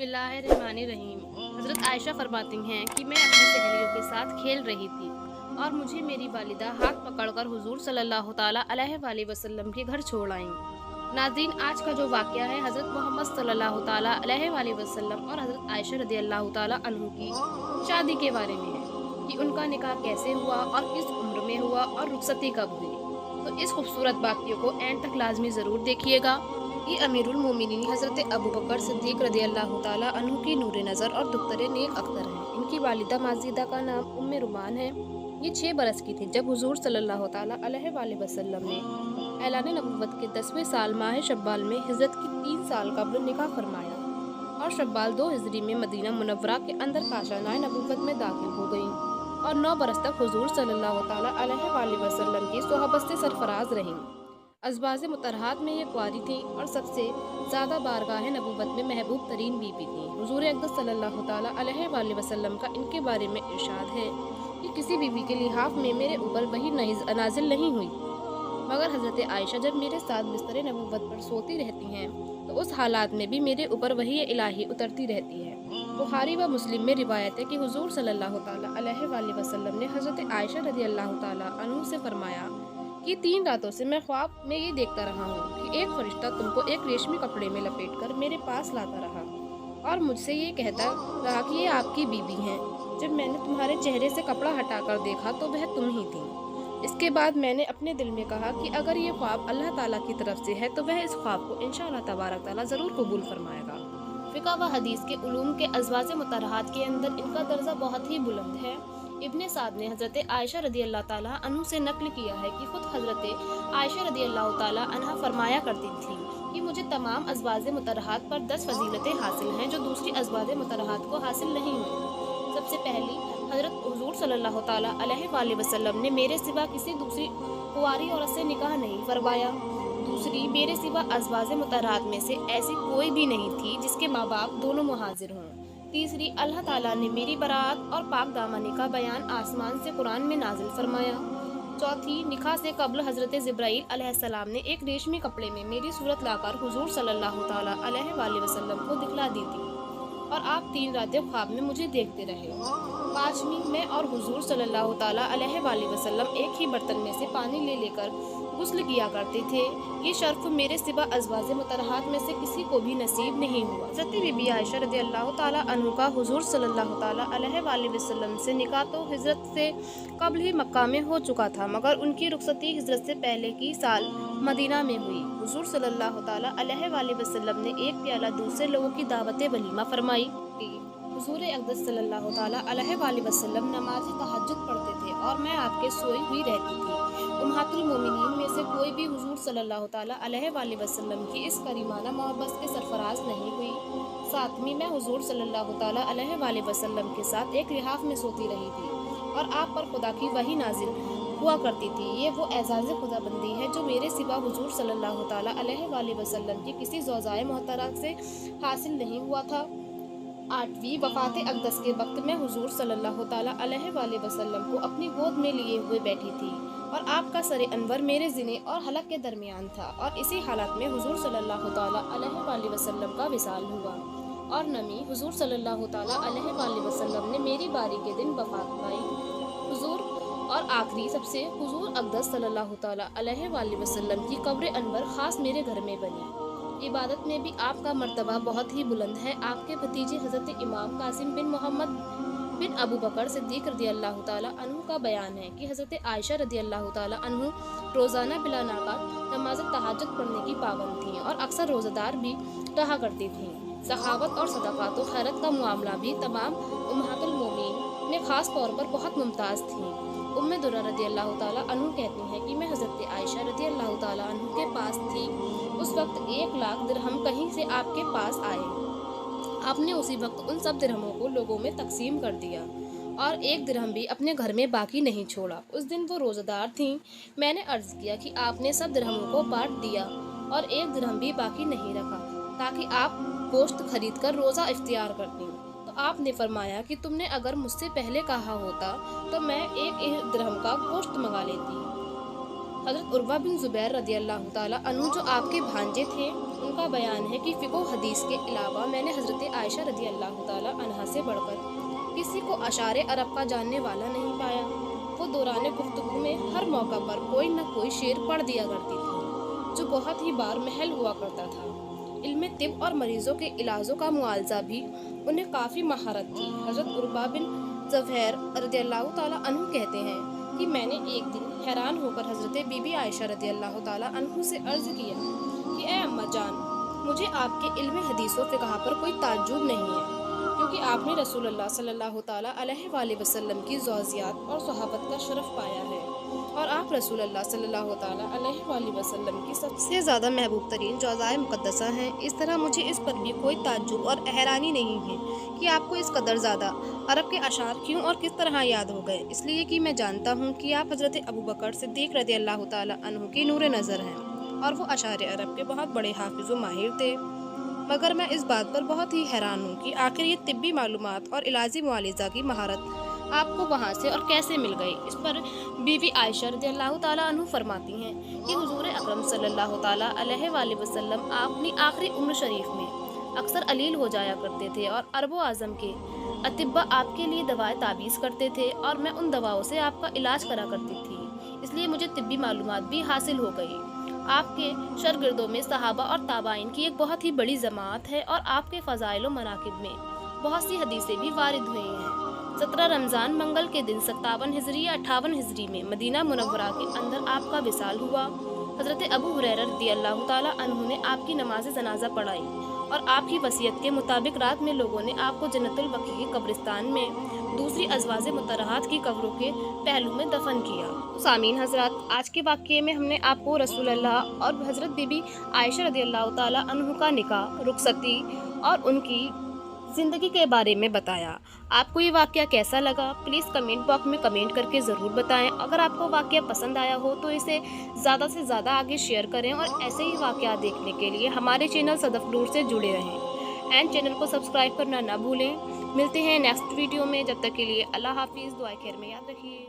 बिस्मिल्लाहिर्रहमानिर्रहीम। हज़रत आयशा फरमाती हैं कि मैं अपनी सहेलियों के साथ खेल रही थी और मुझे मेरी वालिदा हाथ पकड़कर हुजूर सल्लल्लाहु ताला अलैहि वसल्लम के घर छोड़ आईं। नाज़रीन, आज का जो वाक़या है हज़रत मोहम्मद सल्लल्लाहु ताला अलैहि वसल्लम और हज़रत आयशा रज़ियल्लाहु ताला अन्हु की शादी के बारे में है कि उनका निकाह कैसे हुआ और किस उम्र में हुआ और रुखसती कब हुई। तो इस खूबसूरत वाक़ये को एंड तक लाज़मी ज़रूर देखिएगा। ये अमीरुल मोमिनीन हज़रत अबू बकर सिद्दीक़ रज़ियल्लाहु ताला अन्हु की नूरे नज़र और दुख्तरे नेक अख्तर हैं। इनकी वालिदा माजिदा का नाम उम्मे रुमान है। ये 6 बरस की थी जब हुजूर सल्लल्लाहु ताला अलैहि वसल्लम ने ऐलान नबुव्वत के 10वें साल माह शव्वाल में हिजरत की 3 साल कब्ल निकाह फरमाया और शव्वाल 2 हिजरी में मदीना मुनव्वरा के अंदर काशानाए नबुव्वत में दाखिल हो गईं और 9 बरस तक हुजूर सल्लल्लाहु ताला अलैहि वसल्लम की सोहबत से सरफराज रहीं। अज़वाज मुतहरात में ये कुंवारी थी और सबसे ज़्यादा बारगाह नबुव्वत में महबूब तरीन बीबी थी। हुजूर अक़दस सल्लल्लाहु ताला अलैहि वसल्लम का इनके बारे में इरशाद है कि किसी बीबी के लिहाफ में मेरे ऊपर वही नाजिल नहीं हुई, मगर हज़रत आयशा जब मेरे साथ बिस्तर नबुव्वत पर सोती रहती हैं तो उस हालात में भी मेरे ऊपर वही इलाही उतरती रहती है। बुखारी व मुस्लिम में रिवायत है कि हुजूर सल्लल्लाहु ताला अलैहि वसल्लम ने हज़रत आयशा रज़ियल्लाहु ताला अन्हु से फरमाया कि 3 रातों से मैं ख्वाब में ये देखता रहा हूँ कि एक फरिश्ता तुमको एक रेशमी कपड़े में लपेटकर मेरे पास लाता रहा और मुझसे ये कहता रहा कि ये आपकी बीबी हैं। जब मैंने तुम्हारे चेहरे से कपड़ा हटाकर देखा तो वह तुम ही थी। इसके बाद मैंने अपने दिल में कहा कि अगर ये ख्वाब अल्लाह ताला की तरफ से है तो वह इस ख्वाब को इंशाअल्लाह तबारक ताला ज़रूर कबूल फरमाएगा। फ़िक़्ह व हदीस के उलूम के अज़वाज मुतहरात के अंदर इनका दर्जा बहुत ही बुलंद है। इब्ने साद ने हज़रत आयशा रज़ियल्लाहु ताला अन्हु से नक़ल किया है कि ख़ुद हज़रत आयशा रज़ियल्लाहु ताला अन्हा फरमाया करती थी कि मुझे तमाम अज़वाज मुतहरात पर 10 फजीलतें हासिल हैं जो दूसरी अज़वाज मुतहरात को हासिल नहीं हुई। सबसे पहली, हज़रत हुज़ूर सल्लल्लाहु ताला अलैहि वसल्लम ने मेरे सिवा किसी दूसरी कुंवारी औरत से निकाह नहीं फरमाया। दूसरी, मेरे सिवा अज़वाज मुतहरात में से ऐसी कोई भी नहीं थी जिसके माँ बाप दोनों मुहाजिर हों। तीसरी, अल्लाह ताला ने मेरी बरात और पाक दामनी का बयान आसमान से कुरान में नाजिल फरमाया। चौथी, निकाह से कब्ल हज़रत जिब्राईल अलैहिस्सलाम ने एक रेशमी कपड़े में मेरी सूरत लाकर हुजूर सल्लल्लाहु ताला अलैहि वसल्लम को दिखला दी थी और आप 3 रातें ख्वाब में मुझे देखते रहे। पाँचवीं, मैं और हुजूर सल्लल्लाहु ताला अलैहि वसल्लम एक ही बर्तन में से पानी ले लेकर गुस्ल किया करते थे। ये शर्फ मेरे सिवा अज़वाज मुतहरात में से किसी को भी नसीब नहीं हुआ। हज़रत बीबी आयशा रज़ियल्लाहु ताला अन्हु का हुजूर सल्लल्लाहु ताला अलैहि वसल्लम से निकाह तो हिजरत से कब्ल ही मक्का में हो चुका था, मगर उनकी रुखसती हिजरत से पहले की साल मदीना में हुई। हुजूर सल्लल्लाहु ताला अलैहि वसल्लम ने एक प्याला दूसरे लोगों की दावत वलीमा फरमाई। हुजूर अक़दस सल्लल्लाहु ताला अलैहि वसल्लम नमाज तहज्जुद पढ़ते थे और मैं आपके सोई हुई रहती थी। उम्महातुल मोमिनीन में से कोई भी हुजूर सल्लल्लाहु ताला अलैहि वसल्लम की इस करीमाना मोहब्बत के सरफराज नहीं हुई। सातवीं, मैं हुजूर सल्लल्लाहु ताला अलैहि वसल्लम के साथ एक लिहाफ में सोती रही थी और आप पर खुदा की वही नाजिल हुआ करती थी। ये वो एजाज़ खुदाबंदी है जो मेरे सिवा हुजूर सल्लल्लाहु ताला अलैहि वसल्लम की किसी ज़ौजाए मोहतरमा से हासिल नहीं हुआ था। आठवीं, वफ़ात अक़दस के वक्त में हुजूर सल्लल्लाहु ताला अलैहि वसल्लम को अपनी गोद में लिए हुए बैठी थी और आपका सरे अनवर मेरे ज़िने और हलक के दरमियान था और इसी हालत में हुजूर सल्लल्लाहु ताला अलैहि वसल्लम का विसाल हुआ और नमी हुजूर सल्लल्लाहु ताला अलैहि वसल्लम ने मेरी बारी के दिन वफ़ात पाई। हुजूर और आखिरी सबसे हुजूर अक़दस सल्लल्लाहु ताला अलैहि वसल्लम की कब्र अनवर ख़ास मेरे घर में बनी। इबादत में भी आपका मर्तबा बहुत ही बुलंद है। आपके भतीजे हज़रत इमाम कासिम बिन मोहम्मद बिन अबू बकर सिद्दीक़ रज़ियल्लाहु ताला अन्हु का बयान है कि हज़रत आयशा रज़ियल्लाहु ताला अन्हु रोज़ाना बिला नागा नमाज तहज्जुद पढ़ने की पाबंद थीं और अक्सर रोज़ादार भी रहा करती थीं। सखावत और सदाक़ात व खैरत का मामला भी तमाम उम्महातुल मोमिनीन में ख़ास तौर पर बहुत मुमताज़ थीं। उम्मे दुर्रा रज़ियल्लाहु ताला अन्हु कहती हैं कि मैं हज़रत आयशा रज़ियल्लाहु ताला अन्हु के पास थी। उस वक्त 1 लाख दिरहम कहीं से आपके पास आए। आपने उसी वक्त उन सब दिरहमों को लोगों में तकसीम कर दिया और 1 दिरहम भी अपने घर में बाकी नहीं छोड़ा। उस दिन वो रोज़ादार थीं। मैंने अर्ज़ किया कि आपने सब दिरहमों को बांट दिया और 1 दिरहम भी बाकी नहीं रखा ताकि आप गोश्त खरीद कर रोज़ा इख्तियार करती। तो आपने फरमाया कि तुमने अगर मुझसे पहले कहा होता तो मैं 1 दिरहम का गोश्त मंगा लेती। हज़रत उर्वा बिन ज़ुबैर रज़ियल्लाहु ताला अन्हु जो आपके भांजे थे, उनका बयान है कि फ़िक़्ह हदीस के अलावा मैंने हज़रत आयशा रज़ी अल्लाह ताला अन्हा से बढ़कर किसी को अशार अरब का जानने वाला नहीं पाया। वो दौरान गुफ्तगू में हर मौका पर कोई न कोई शेर पढ़ दिया करती थी, जो बहुत ही बार महल हुआ करता था। इल्म तिब और मरीज़ों के इलाजों का मुआवजा भी उन्हें काफ़ी महारत थी। हज़रत उर्वा बिन ज़ुबैर रज़ियल्लाहु ताला अन्हु कहते हैं कि मैंने एक दिन हैरान होकर हज़रत बीबी आयशा रज़ियल्लाहु ताला अन्हु से अर्ज़ किया कि ए अम्मा जान, मुझे आपके इल्म हदीस व फ़िक़्ह पर कोई ताज्जुब नहीं है, क्योंकि आपने रसूलुल्लाह सल्लल्लाहु ताला अलैहि वसल्लम की ज़ौजियात और सहाबत का शरफ़ पाया है, और आप रसूलुल्लाह सल्लल्लाहु ताला अलैहि वसल्लम की सबसे ज़्यादा महबूब तरीन जौज़ाए मुक़द्दसा हैं। इस तरह मुझे इस पर भी कोई ताज्जुब और हैरानी नहीं है कि आपको इस कदर ज़्यादा अरब के अशार क्यों और किस तरह याद हो गए, इसलिए कि मैं जानता हूँ कि आप हज़रत अबू बकर सिद्दीक़ रज़ियल्लाहु ताला अन्हु की नूर नज़र हैं और वो अशार अरब के बहुत बड़े हाफिज़ व माहिर थे। मगर मैं इस बात पर बहुत ही हैरान हूँ कि आखिर ये तिब्बी मालूमात और इलाजी मुआलिजा की महारत आपको वहाँ से और कैसे मिल गई। इस पर बीवी आयशा रज़ियल्लाहु ताला अन्हु फरमाती हैं कि हुज़ूर अकरम सल्लल्लाहु ताला अलैहि वसल्लम अपनी आखिरी उम्र शरीफ में अक्सर अलील हो जाया करते थे और अरब आज़म के अतिब्बा आपके लिए दवाएं ताबीज़ करते थे और मैं उन दवाओं से आपका इलाज करा करती थी, इसलिए मुझे तिब्बी मालूमात भी हासिल हो गई। आपके शरगिर्दों में सहाबा और ताबाइन की एक बहुत ही बड़ी जमात है और आपके फ़ज़ाइल व मनाक़िब में बहुत सी हदीसें भी वारिद हुई हैं। 17 रमज़ान मंगल के दिन 57 हिजरी या 58 हिजरी में मदीना मुनव्वरा के अंदर आपका विसाल हुआ। हज़रत अबू हुरैरा रज़ियल्लाहु ताला अन्हु ने आपकी नमाज जनाजा पढ़ाई और आपकी वसीयत के मुताबिक रात में लोगों ने आपको जन्नतुल बकी के कब्रिस्तान में दूसरी अज़वाज मुतहरात की कब्रों के पहलू में दफन किया। सामीन हज़रात, आज के वाक़ये में हमने आपको रसूलुल्लाह और हज़रत बीबी आयशा रज़ियल्लाहु ताला अन्हु का निकाह, रुखसती और उनकी ज़िंदगी के बारे में बताया। आपको ये वाक़या कैसा लगा, प्लीज़ कमेंट बॉक्स में कमेंट करके ज़रूर बताएं। अगर आपको वाक़या पसंद आया हो तो इसे ज़्यादा से ज़्यादा आगे शेयर करें और ऐसे ही वाक़या देखने के लिए हमारे चैनल सदफ नूर से जुड़े रहें एंड चैनल को सब्सक्राइब करना ना भूलें। मिलते हैं नेक्स्ट वीडियो में, जब तक के लिए अल्लाह हाफिज़, दुआ खैर में याद रखिए।